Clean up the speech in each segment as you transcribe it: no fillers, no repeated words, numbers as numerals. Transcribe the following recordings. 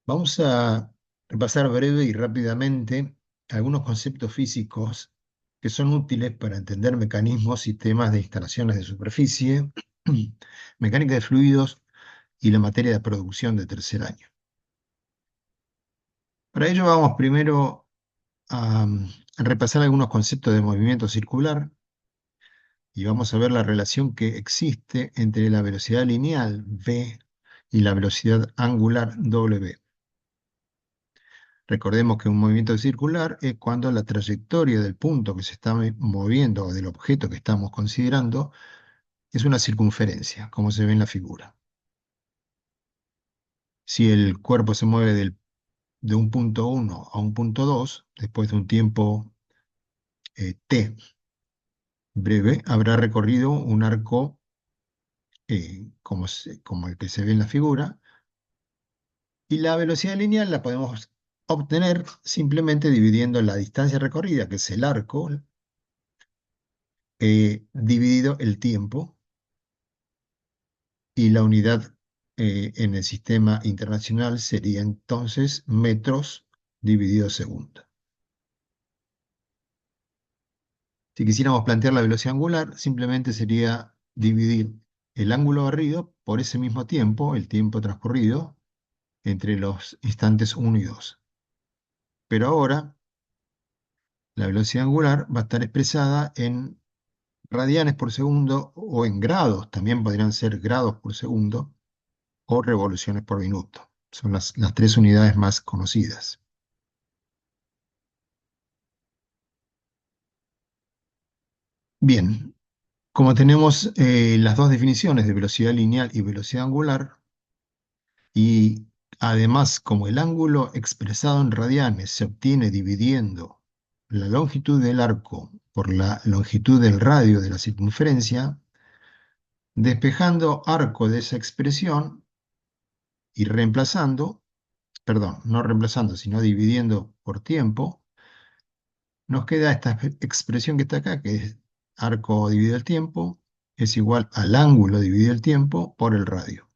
Vamos a repasar breve y rápidamente algunos conceptos físicos que son útiles para entender mecanismos, sistemas de instalaciones de superficie, mecánica de fluidos y la materia de producción de tercer año. Para ello vamos primero a repasar algunos conceptos de movimiento circular y vamos a ver la relación que existe entre la velocidad lineal v y la velocidad angular w. Recordemos que un movimiento circular es cuando la trayectoria del punto que se está moviendo o del objeto que estamos considerando es una circunferencia, como se ve en la figura. Si el cuerpo se mueve de un punto 1 a un punto 2, después de un tiempo t breve, habrá recorrido un arco como el que se ve en la figura, y la velocidad lineal la podemos obtener simplemente dividiendo la distancia recorrida, que es el arco, dividido el tiempo, y la unidad en el sistema internacional sería entonces metros dividido segundo. Si quisiéramos plantear la velocidad angular, simplemente sería dividir el ángulo barrido por ese mismo tiempo, el tiempo transcurrido, entre los instantes 1 y 2. Pero ahora la velocidad angular va a estar expresada en radianes por segundo o en grados, también podrían ser grados por segundo, o revoluciones por minuto. Son las tres unidades más conocidas. Bien, como tenemos las dos definiciones de velocidad lineal y velocidad angular, y además como el ángulo expresado en radianes se obtiene dividiendo la longitud del arco por la longitud del radio de la circunferencia, despejando arco de esa expresión y reemplazando, perdón, no reemplazando, sino dividiendo por tiempo, nos queda esta expresión que está acá, que es arco dividido el tiempo, es igual al ángulo dividido el tiempo por el radio.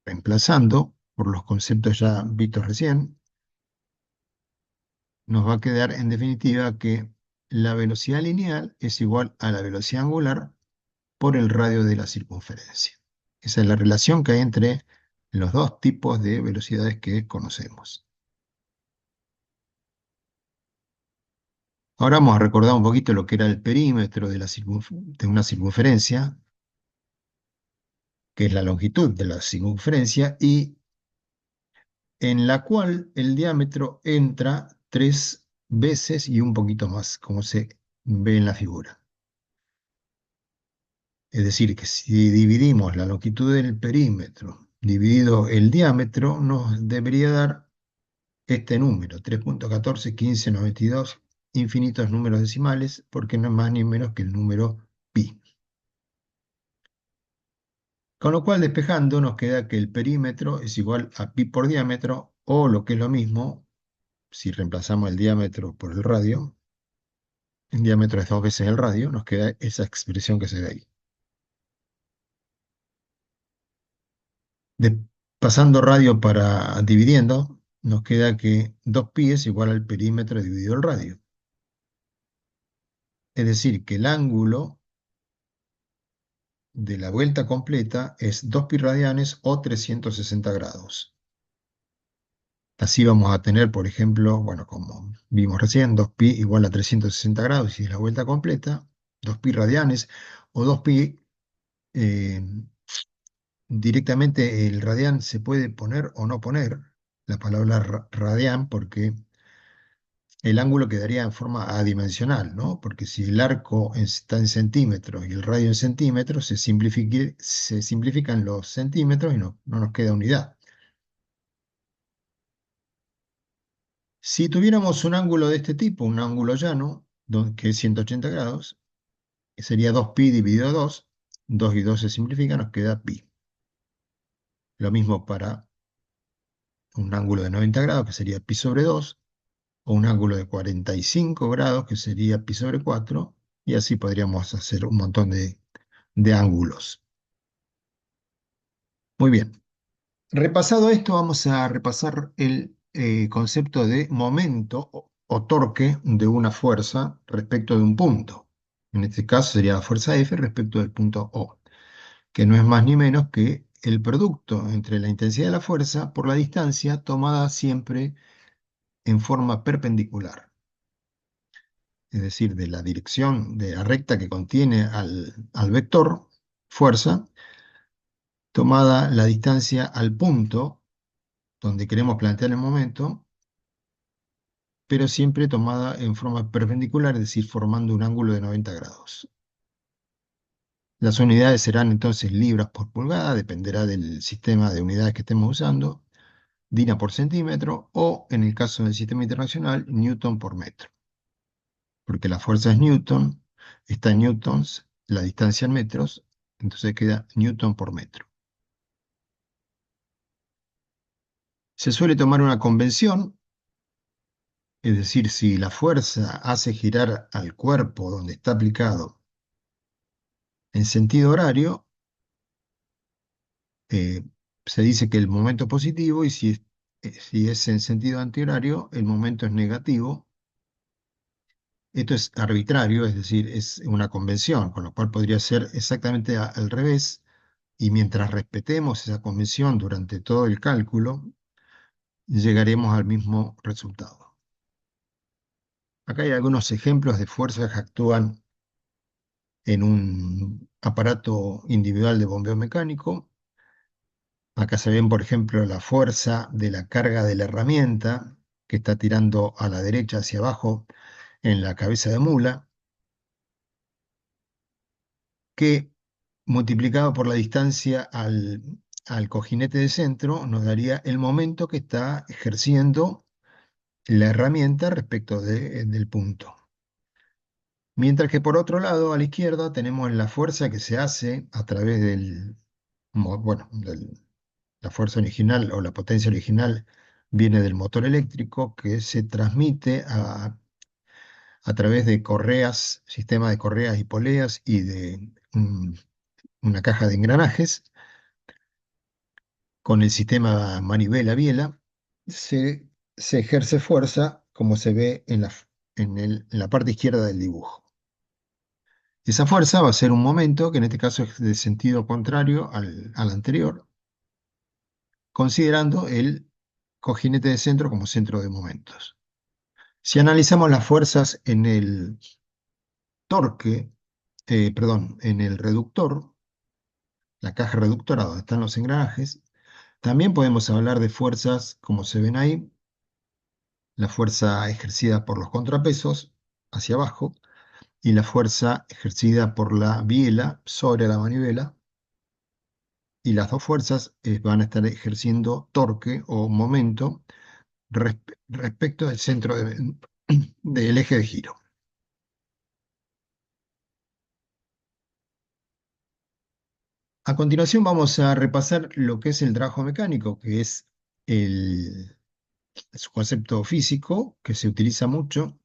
Reemplazando por los conceptos ya vistos recién, nos va a quedar en definitiva que la velocidad lineal es igual a la velocidad angular por el radio de la circunferencia. Esa es la relación que hay entre los dos tipos de velocidades que conocemos. Ahora vamos a recordar un poquito lo que era el perímetro de una circunferencia, que es la longitud de la circunferencia, y en la cual el diámetro entra 3 veces y un poquito más, como se ve en la figura. Es decir, que si dividimos la longitud del perímetro dividido el diámetro, nos debería dar este número, 3.141592, infinitos números decimales, porque no es más ni menos que el número pi. Con lo cual, despejando, nos queda que el perímetro es igual a pi por diámetro, o lo que es lo mismo, si reemplazamos el diámetro por el radio, el diámetro es 2 veces el radio, nos queda esa expresión que se ve ahí. De- Pasando radio para dividiendo, nos queda que 2pi es igual al perímetro dividido el radio. Es decir, que el ángulo de la vuelta completa es 2pi radianes o 360 grados. Así vamos a tener, por ejemplo, bueno, como vimos recién, 2pi igual a 360 grados y es la vuelta completa, 2pi radianes o 2pi, eh, directamente el radián se puede poner o no poner, la palabra radián, porque el ángulo quedaría en forma adimensional, ¿no? Porque si el arco está en centímetros y el radio en centímetros, se simplifican los centímetros y no nos queda unidad. Si tuviéramos un ángulo de este tipo, un ángulo llano, que es 180 grados, sería 2pi dividido 2, 2 y 2 se simplifican, nos queda pi. Lo mismo para un ángulo de 90 grados, que sería pi sobre 2, o un ángulo de 45 grados, que sería pi sobre 4, y así podríamos hacer un montón de ángulos. Muy bien. Repasado esto, vamos a repasar el concepto de momento o torque de una fuerza respecto de un punto. En este caso sería la fuerza F respecto del punto O, que no es más ni menos que el producto entre la intensidad de la fuerza por la distancia tomada siempre en forma perpendicular, es decir, de la dirección de la recta que contiene al vector fuerza, tomada la distancia al punto donde queremos plantear el momento, pero siempre tomada en forma perpendicular, es decir, formando un ángulo de 90 grados. Las unidades serán entonces libras por pulgada, dependerá del sistema de unidades que estemos usando, Dina por centímetro o, en el caso del sistema internacional, Newton por metro. Porque la fuerza es Newton, está en newtons, la distancia en metros, entonces queda Newton por metro. Se suele tomar una convención, es decir, si la fuerza hace girar al cuerpo donde está aplicado en sentido horario, eh, se dice que el momento es positivo y si es en sentido antihorario, el momento es negativo. Esto es arbitrario, es decir, es una convención, con lo cual podría ser exactamente al revés, y mientras respetemos esa convención durante todo el cálculo, llegaremos al mismo resultado. Acá hay algunos ejemplos de fuerzas que actúan en un aparato individual de bombeo mecánico. Acá se ven, por ejemplo, la fuerza de la carga de la herramienta que está tirando a la derecha hacia abajo en la cabeza de mula, que multiplicado por la distancia al cojinete de centro nos daría el momento que está ejerciendo la herramienta respecto del punto. Mientras que por otro lado, a la izquierda, tenemos la fuerza que se hace a través bueno, la fuerza original o la potencia original viene del motor eléctrico que se transmite a través de correas, sistema de correas y poleas y de una caja de engranajes. Con el sistema manivela-biela se ejerce fuerza como se ve en la parte izquierda del dibujo. Esa fuerza va a ser un momento que en este caso es de sentido contrario al anterior, considerando el cojinete de centro como centro de momentos. Si analizamos las fuerzas en el torque, perdón, en el reductor, la caja reductora donde están los engranajes, también podemos hablar de fuerzas como se ven ahí, la fuerza ejercida por los contrapesos hacia abajo y la fuerza ejercida por la biela sobre la manivela, y las dos fuerzas van a estar ejerciendo torque o momento respecto del centro del eje de giro. A continuación vamos a repasar lo que es el trabajo mecánico, que es su concepto físico que se utiliza mucho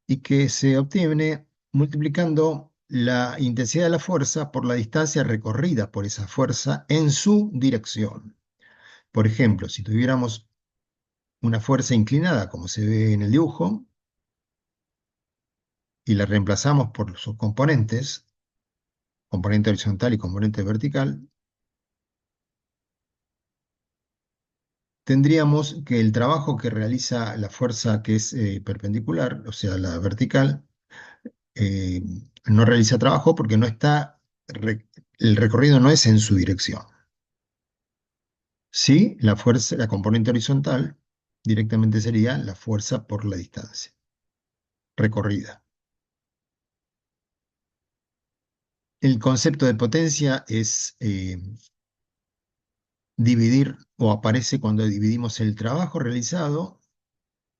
y que se obtiene multiplicando la intensidad de la fuerza por la distancia recorrida por esa fuerza en su dirección. Por ejemplo, si tuviéramos una fuerza inclinada, como se ve en el dibujo, y la reemplazamos por sus componentes, componente horizontal y componente vertical, tendríamos que el trabajo que realiza la fuerza que es perpendicular, o sea, la vertical, eh, no realiza trabajo porque no está, el recorrido no es en su dirección. Sí, la fuerza, la componente horizontal, directamente sería la fuerza por la distancia recorrida. El concepto de potencia es dividir, o aparece cuando dividimos el trabajo realizado,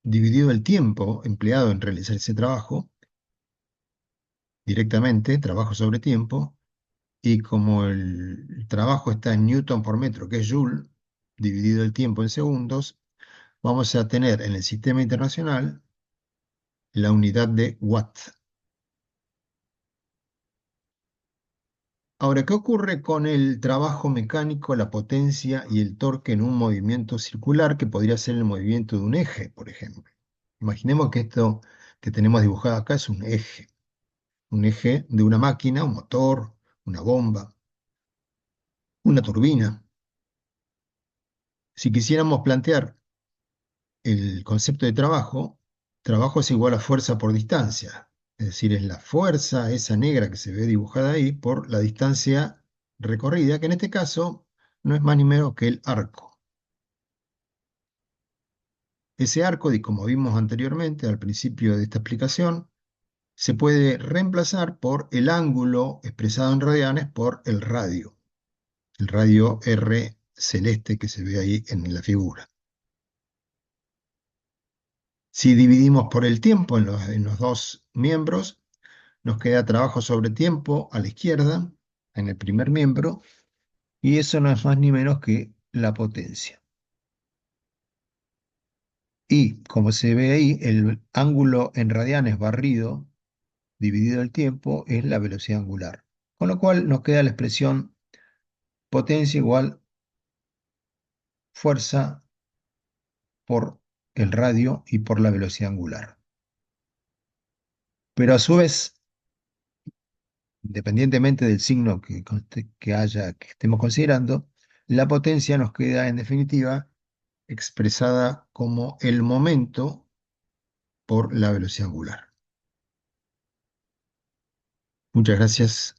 dividido el tiempo empleado en realizar ese trabajo, directamente, trabajo sobre tiempo, y como el trabajo está en newton por metro, que es joule, dividido el tiempo en segundos, vamos a tener en el sistema internacional la unidad de watt. Ahora, ¿qué ocurre con el trabajo mecánico, la potencia y el torque en un movimiento circular que podría ser el movimiento de un eje, por ejemplo? Imaginemos que esto que tenemos dibujado acá es un eje de una máquina, un motor, una bomba, una turbina. Si quisiéramos plantear el concepto de trabajo, trabajo es igual a fuerza por distancia. Es decir, es la fuerza, esa negra que se ve dibujada ahí, por la distancia recorrida, que en este caso no es más ni menos que el arco. Ese arco, y como vimos anteriormente al principio de esta explicación, se puede reemplazar por el ángulo expresado en radianes por el radio R celeste que se ve ahí en la figura. Si dividimos por el tiempo en los dos miembros, nos queda trabajo sobre tiempo a la izquierda, en el primer miembro, y eso no es más ni menos que la potencia. Y como se ve ahí, el ángulo en radianes barrido dividido el tiempo es la velocidad angular. Con lo cual nos queda la expresión potencia igual fuerza por el radio y por la velocidad angular. Pero a su vez, independientemente del signo que estemos considerando, la potencia nos queda en definitiva expresada como el momento por la velocidad angular. Muchas gracias.